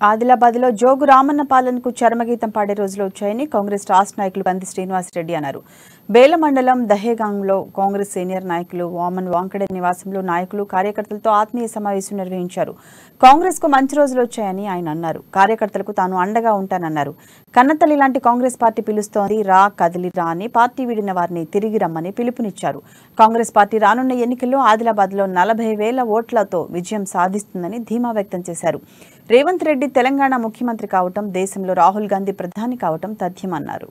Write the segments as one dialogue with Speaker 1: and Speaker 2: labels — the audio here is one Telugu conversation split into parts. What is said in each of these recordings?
Speaker 1: ఆదిలాబాద్లో జోగు రామన్న పాలనకు చరమగీతం పాడే రోజులు వచ్చాయని కాంగ్రెస్ రాష్ట్ర నాయకులు కంది శ్రీనివాసరెడ్డి అన్నారు. బేల మండలం దహేగాంలో కాంగ్రెస్ సీనియర్ నాయకులు వామన్ వాంకడే నివాసంలో నాయకులు కార్యకర్తలతో ఆత్మీయ సమావేశం నిర్వహించారు. కాంగ్రెస్ కు మంచి రోజులు వచ్చాయని ఆయన అన్నారు. కార్యకర్తలకు తాను అండగా ఉంటానన్నారు. కన్నతల్లి లాంటి కాంగ్రెస్ పార్టీ పిలుస్తోంది, రా కదిలి రా అని పార్టీ వీడిన వారిని తిరిగి రమ్మని పిలుపునిచ్చారు. కాంగ్రెస్ పార్టీ రానున్న ఎన్నికల్లో ఆదిలాబాద్లో 40,000 ఓట్లతో విజయం సాధిస్తుందని ధీమా వ్యక్తం చేశారు. రేవంత్ రెడ్డి తెలంగాణ ముఖ్యమంత్రి కావటం, దేశంలో రాహుల్ గాంధీ ప్రధాని కావటం తథ్యమన్నారు.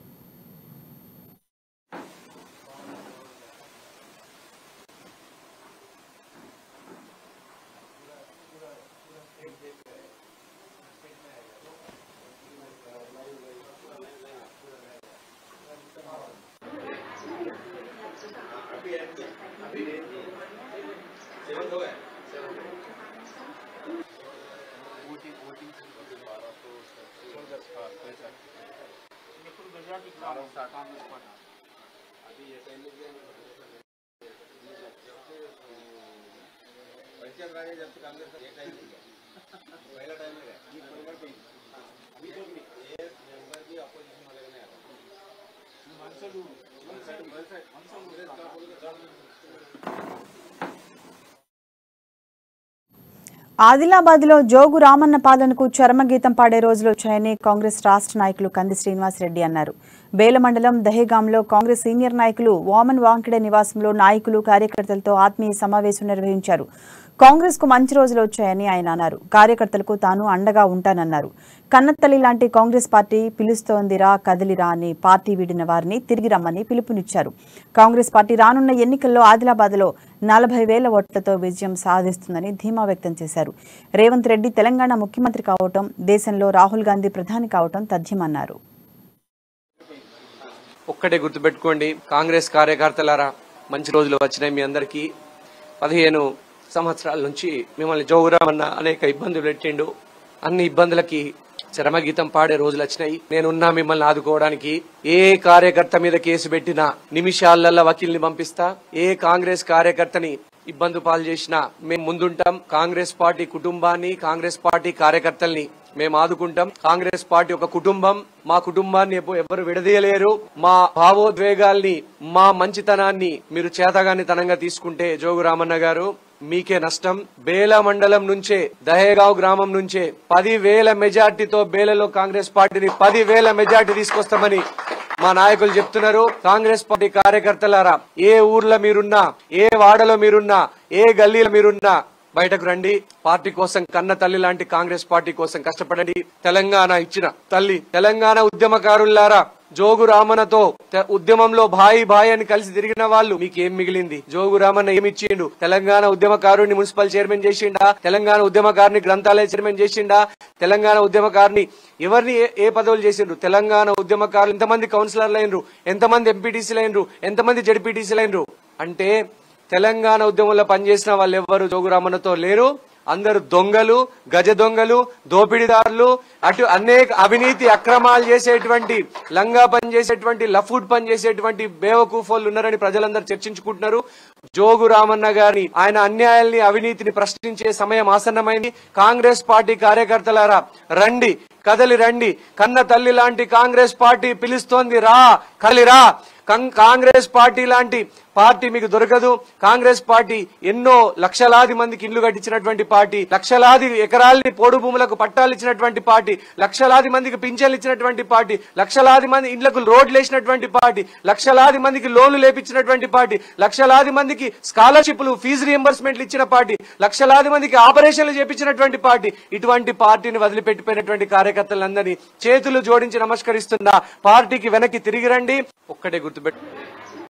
Speaker 1: ఆదిలాబాద్లో జోగు రామన్న పాలనకు చరమగీతం పాడే రోజులు వచ్చాయని కాంగ్రెస్ రాష్ట్ర నాయకులు కంది శ్రీనివాసరెడ్డి అన్నారు. బేల మండలం దహేగాంలో కాంగ్రెస్ సీనియర్ నాయకులు వామన్ వాంకడే నివాసంలో నాయకులు కార్యకర్తలతో ఆత్మీయ సమావేశం నిర్వహించారు. కాంగ్రెస్ కు మంచి రోజులు వచ్చాయని ఆయన అన్నారు. కార్యకర్తలకు తాను అండగా ఉంటానన్నారు. కన్నతల్లి లాంటి కాంగ్రెస్ పార్టీ పిలుస్తోందిరా కదిలిరా అని పార్టీ వీడిన వారిని తిరిగి రమ్మని పిలుపునిచ్చారు. కాంగ్రెస్ పార్టీ రానున్న ఎన్నికల్లో ఆదిలాబాద్లో 40,000 ఓట్లతో విజయం సాధిస్తుందని ధీమా వ్యక్తం చేశారు. రేవంత్ రెడ్డి తెలంగాణ ముఖ్యమంత్రి కావటం, దేశంలో రాహుల్ గాంధీ ప్రధాని కావటం తథ్యమన్నారు.
Speaker 2: ఒక్కటే గుర్తుపెట్టుకోండి, కాంగ్రెస్ కార్యకర్తలారా, మంచి రోజులు వచ్చినాయి. మీ అందరికీ 15 సంవత్సరాల నుంచి మిమ్మల్ని జోగురామన్న అనేక ఇబ్బందులు పెట్టిండు. అన్ని ఇబ్బందులకి చరమగీతం పాడే రోజులు వచ్చినాయి. నేనున్నా మిమ్మల్ని ఆదుకోవడానికి. ఏ కార్యకర్త మీద కేసు పెట్టినా నిమిషాలల్లో వకీల్ని పంపిస్తా. ఏ కాంగ్రెస్ కార్యకర్తని ఇబ్బంది పాలు చేసినా మేము ముందుంటాం. కాంగ్రెస్ పార్టీ కుటుంబాన్ని, కాంగ్రెస్ పార్టీ కార్యకర్తల్ని మేము ఆదుకుంటాం. కాంగ్రెస్ పార్టీ ఒక కుటుంబం. మా కుటుంబాన్ని ఎవరు విడదీయలేరు. మా భావోద్వేగాల్ని, మా మంచితనాన్ని మీరు చేతగానితనంగా తీసుకుంటే జోగురామన్న గారు మీకే నష్టం. బేల మండలం నుంచే, దహేగావ్ గ్రామం నుంచే 10,000 మెజార్టీతో బేలలో కాంగ్రెస్ పార్టీని 10,000 మెజార్టీ తీసుకొస్తామని మా నాయకులు చెప్తున్నారు. కాంగ్రెస్ పార్టీ కార్యకర్తలారా, ఏ ఊర్లో మీరున్నా, ఏ వాడలో మీరున్నా, ఏ గల్లీలో మీరున్నా బయటకు రండి. పార్టీ కోసం, కన్న తల్లి లాంటి కాంగ్రెస్ పార్టీ కోసం కష్టపడండి. తెలంగాణ ఇచ్చిన తల్లి, తెలంగాణ ఉద్యమకారులారా, జోగు రామన్నతో ఉద్యమంలో భాయి భాయి అని కలిసి తిరిగిన వాళ్ళు మీకేం మిగిలింది? జోగు రామన్న ఏమిచ్చిండు? తెలంగాణ ఉద్యమకారుని మున్సిపల్ చైర్మన్ చేసిండా? తెలంగాణ ఉద్యమకారుని గ్రంథాలయ చైర్మన్ చేసిండా? తెలంగాణ ఉద్యమకారుని ఎవరిని ఏ పదవులు చేసిండ్రు? తెలంగాణ ఉద్యమకారులు ఎంతమంది కౌన్సిలర్లు అయినరు? ఎంతమంది ఎంపీటీసీలు అయినరు? ఎంతమంది జడ్పీటీసీలు అయినరు? అంటే తెలంగాణ ఉద్యమంలో పనిచేసిన వాళ్ళు ఎవరు జోగురామన్నతో లేరు. అందరు దొంగలు, గజ దొంగలు, దోపిడీదారులు, అటు అనేక అవినీతి అక్రమాలు చేసేటువంటి, లంగా పని చేసేటువంటి, లఫూడ్ పని చేసేటువంటి బేవకూఫోళ్ళు ఉన్నారని ప్రజలందరూ చర్చించుకుంటున్నారు. జోగు రామన్న గారిని, ఆయన అన్యాయాల్ని, అవినీతిని ప్రశ్నించే సమయం ఆసన్నమైంది. కాంగ్రెస్ పార్టీ కార్యకర్తలారా, రండి, కదలి రండి. కన్న తల్లి లాంటి కాంగ్రెస్ పార్టీ పిలుస్తోంది, రా కదిలిరా. కాంగ్రెస్ పార్టీ లాంటి పార్టీ మీకు దొరకదు. కాంగ్రెస్ పార్టీ ఎన్నో లక్షలాది మందికి ఇళ్లు కట్టించినటువంటి పార్టీ, లక్షలాది ఎకరాల్ని పోడు భూములకు పట్టాలు ఇచ్చినటువంటి పార్టీ, లక్షలాది మందికి పింఛన్లు ఇచ్చినటువంటి పార్టీ, లక్షలాది మంది ఇండ్లకు రోడ్లు వేసినటువంటి పార్టీ, లక్షలాది మందికి లోన్లు లేపించినటువంటి పార్టీ, లక్షలాది మందికి స్కాలర్షిప్లు, ఫీజు రియంబర్స్మెంట్లు ఇచ్చిన పార్టీ, లక్షలాది మందికి ఆపరేషన్లు చేపించినటువంటి పార్టీ. ఇటువంటి పార్టీని వదిలిపెట్టిపోయినటువంటి కార్యకర్తలందరినీ చేతులు జోడించి నమస్కరిస్తున్నా. పార్టీకి వెనక్కి తిరిగి రండి. ఒక్కటే గుర్తుపెట్టు.